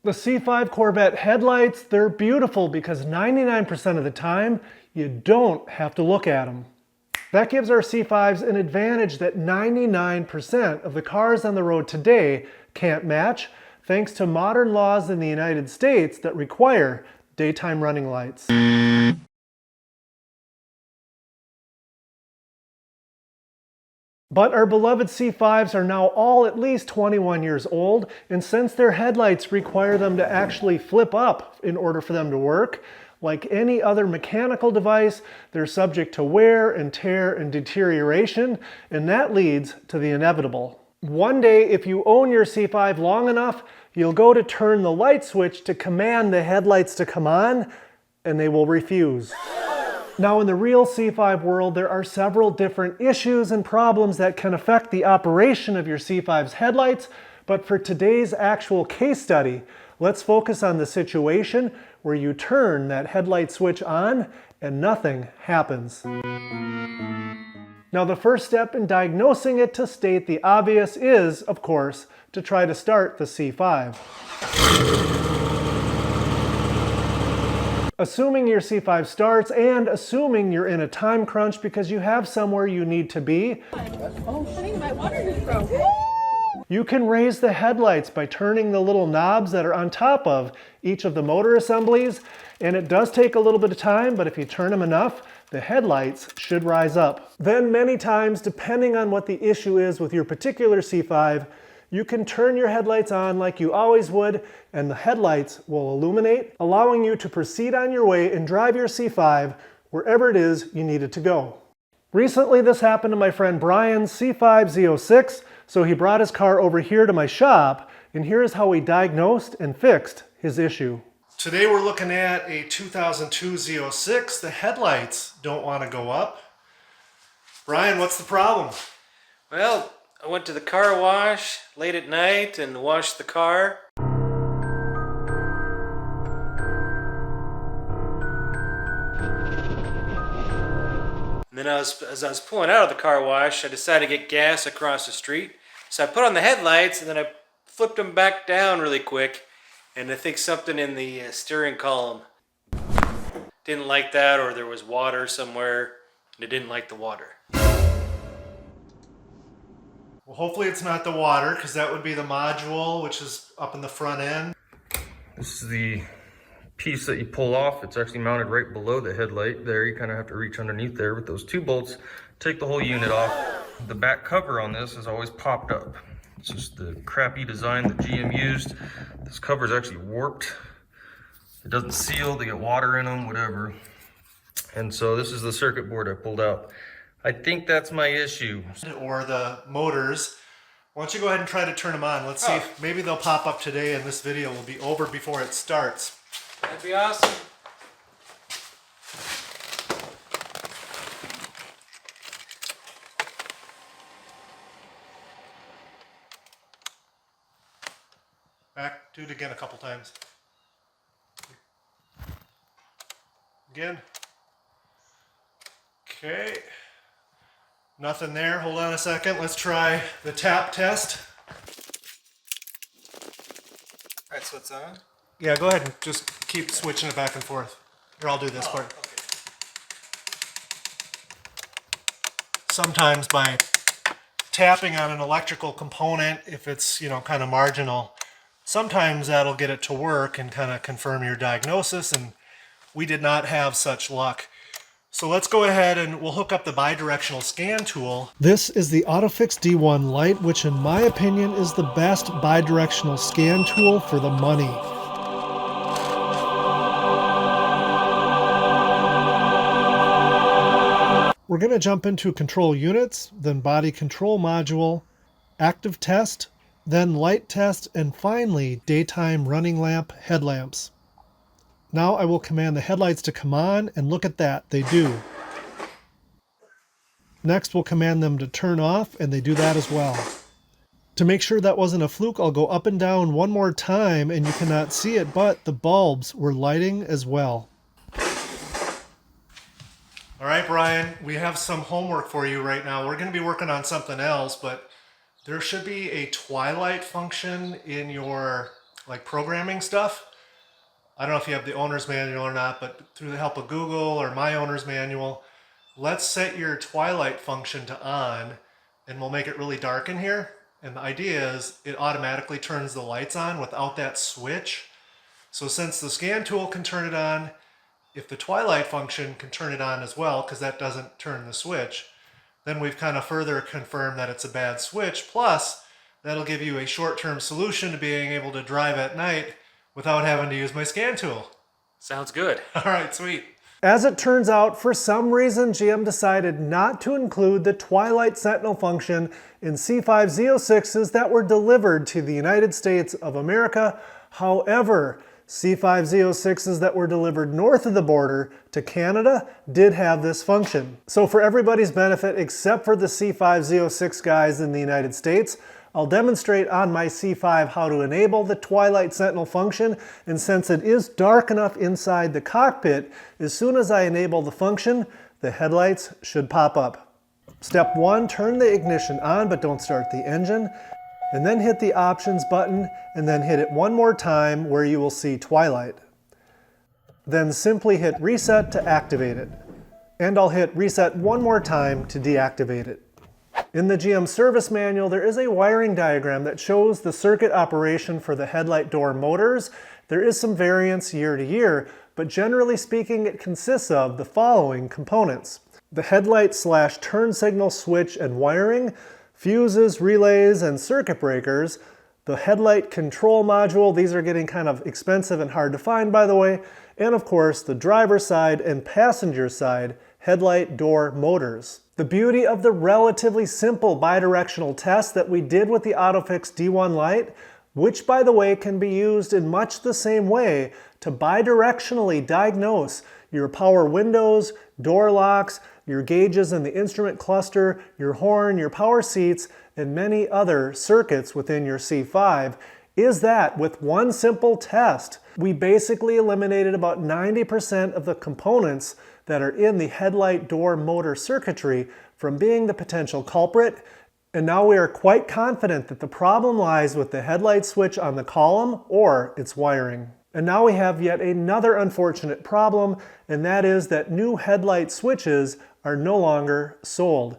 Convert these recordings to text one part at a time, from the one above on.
The C5 Corvette headlights, they're beautiful because 99% of the time, you don't have to look at them. That gives our C5s an advantage that 99% of the cars on the road today can't match, thanks to modern laws in the United States that require daytime running lights. But our beloved C5s are now all at least 21 years old, and since their headlights require them to actually flip up in order for them to work, like any other mechanical device, they're subject to wear and tear and deterioration, and that leads to the inevitable. One day, if you own your C5 long enough, you'll go to turn the light switch to command the headlights to come on, and they will refuse. Now, in the real C5 world, there are several different issues and problems that can affect the operation of your C5's headlights, but for today's actual case study, let's focus on the situation where you turn that headlight switch on and nothing happens. Now, the first step in diagnosing it, to state the obvious, is, of course, to try to start the C5. Assuming your C5 starts and assuming you're in a time crunch because you have somewhere you need to be, you can raise the headlights by turning the little knobs that are on top of each of the motor assemblies, and it does take a little bit of time, but if you turn them enough, the headlights should rise up. Then many times, depending on what the issue is with your particular C5, you can turn your headlights on like you always would, and the headlights will illuminate, allowing you to proceed on your way and drive your C5 wherever it is you need it to go. Recently, this happened to my friend Brian's C5 Z06, so he brought his car over here to my shop, and here's how we diagnosed and fixed his issue. Today we're looking at a 2002 Z06. The headlights don't want to go up. Brian, what's the problem? Well, I went to the car wash late at night and washed the car. And then as I was pulling out of the car wash, I decided to get gas across the street. So I put on the headlights and then I flipped them back down really quick. And I think something in the steering column didn't like that, or there was water somewhere and it didn't like the water. Well, hopefully it's not the water, because that would be the module, which is up in the front end. This is the piece that you pull off. It's actually mounted right below the headlight there. You kind of have to reach underneath there with those two bolts, take the whole unit off. The back cover on this is always popped up. It's just the crappy design that GM used. This cover is actually warped. It doesn't seal, they get water in them, whatever. And so this is the circuit board I pulled out. I think that's my issue. Or the motors. Why don't you go ahead and try to turn them on? Let's see if maybe they'll pop up today and this video will be over before it starts. That'd be awesome. Back, do it again a couple times. Again. Okay. Nothing there. Hold on a second. Let's try the tap test. Alright, so it's on? Yeah, go ahead and just keep switching it back and forth. Here, I'll do this part. Okay. Sometimes by tapping on an electrical component, if it's, kind of marginal, sometimes that'll get it to work and kind of confirm your diagnosis, and we did not have such luck. So let's go ahead and we'll hook up the bidirectional scan tool. This is the AutoFix D1 Lite, which in my opinion is the best bidirectional scan tool for the money. We're going to jump into control units, then body control module, active test, then light test, and finally daytime running lamp headlamps. Now I will command the headlights to come on, and look at that, they do. Next we'll command them to turn off, and they do that as well. To make sure that wasn't a fluke, I'll go up and down one more time, and you cannot see it, but the bulbs were lighting as well. All right, Brian, we have some homework for you right now. We're going to be working on something else, but there should be a twilight function in your like programming stuff. I don't know if you have the owner's manual or not, but through the help of Google or my owner's manual, let's set your twilight function to on, and we'll make it really dark in here. And the idea is it automatically turns the lights on without that switch. So since the scan tool can turn it on, if the twilight function can turn it on as well, because that doesn't turn the switch, then we've kind of further confirmed that it's a bad switch. Plus, that'll give you a short-term solution to being able to drive at night without having to use my scan tool. Sounds good. All right, sweet. As it turns out, for some reason, GM decided not to include the Twilight Sentinel function in C5 Z06s that were delivered to the United States of America. However, C5 Z06s that were delivered north of the border to Canada did have this function. So for everybody's benefit, except for the C5 Z06 guys in the United States, I'll demonstrate on my C5 how to enable the Twilight Sentinel function, and since it is dark enough inside the cockpit, as soon as I enable the function, the headlights should pop up. Step 1, turn the ignition on but don't start the engine, and then hit the options button, and then hit it one more time where you will see Twilight. Then simply hit reset to activate it, and I'll hit reset one more time to deactivate it. In the GM service manual, there is a wiring diagram that shows the circuit operation for the headlight door motors. There is some variance year to year, but generally speaking, it consists of the following components: the headlight/turn signal switch and wiring, fuses, relays, and circuit breakers, the headlight control module, these are getting kind of expensive and hard to find by the way, and of course the driver's side and passenger side headlight door motors. The beauty of the relatively simple bidirectional test that we did with the AutoFix D1 light, which by the way can be used in much the same way to bidirectionally diagnose your power windows, door locks, your gauges in the instrument cluster, your horn, your power seats, and many other circuits within your C5, is that with one simple test, we basically eliminated about 90% of the components that are in the headlight door motor circuitry from being the potential culprit. And now we are quite confident that the problem lies with the headlight switch on the column or its wiring. And now we have yet another unfortunate problem, and that is that new headlight switches are no longer sold.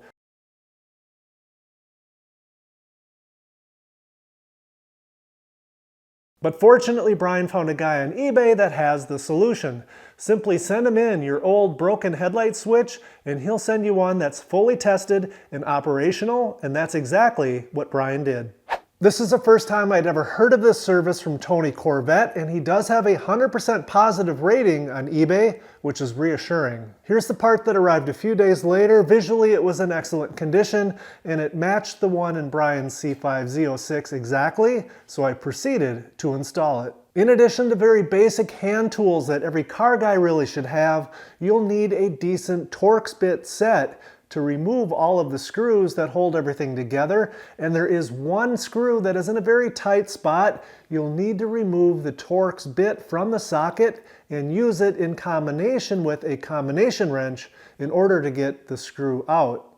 But fortunately, Brian found a guy on eBay that has the solution. Simply send him in your old broken headlight switch and he'll send you one that's fully tested and operational, and that's exactly what Brian did. This is the first time I'd ever heard of this service from TonyCorvette, and he does have a 100% positive rating on eBay, which is reassuring. Here's the part that arrived a few days later. Visually, it was in excellent condition, and it matched the one in Brian's C5 Z06 exactly, so I proceeded to install it. In addition to very basic hand tools that every car guy really should have, you'll need a decent Torx bit set to remove all of the screws that hold everything together, and there is one screw that is in a very tight spot. You'll need to remove the Torx bit from the socket and use it in combination with a combination wrench in order to get the screw out.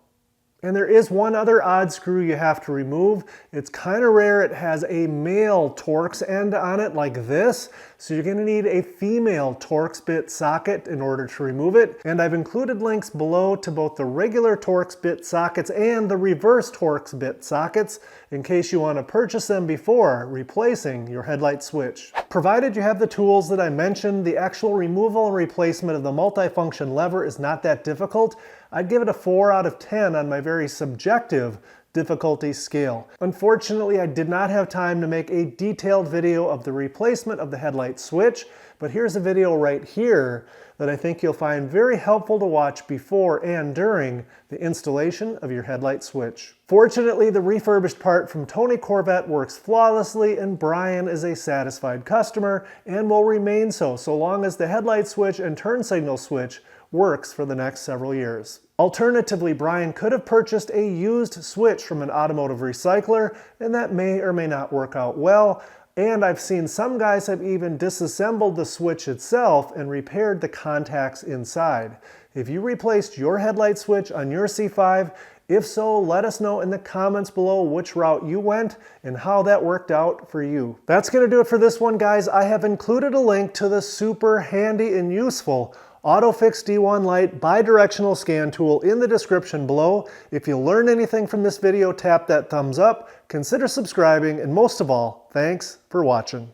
And there is one other odd screw you have to remove. It's kind of rare. It has a male Torx end on it like this, so you're going to need a female Torx bit socket in order to remove it. And I've included links below to both the regular Torx bit sockets and the reverse Torx bit sockets in case you want to purchase them before replacing your headlight switch. Provided you have the tools that I mentioned, the actual removal and replacement of the multifunction lever is not that difficult. I'd give it a 4 out of 10 on my very subjective difficulty scale. Unfortunately, I did not have time to make a detailed video of the replacement of the headlight switch, but here's a video right here that I think you'll find very helpful to watch before and during the installation of your headlight switch. Fortunately, the refurbished part from TonyCorvette works flawlessly, and Brian is a satisfied customer and will remain so long as the headlight switch and turn signal switch works for the next several years. Alternatively, Brian could have purchased a used switch from an automotive recycler, and that may or may not work out well. And I've seen some guys have even disassembled the switch itself and repaired the contacts inside. If you replaced your headlight switch on your C5, If so, let us know in the comments below which route you went and how that worked out for you. That's going to do it for this one, guys. I have included a link to the super handy and useful AutoFix D1 Lite bidirectional scan tool in the description below. If you learned anything from this video, tap that thumbs up, consider subscribing, and most of all, thanks for watching.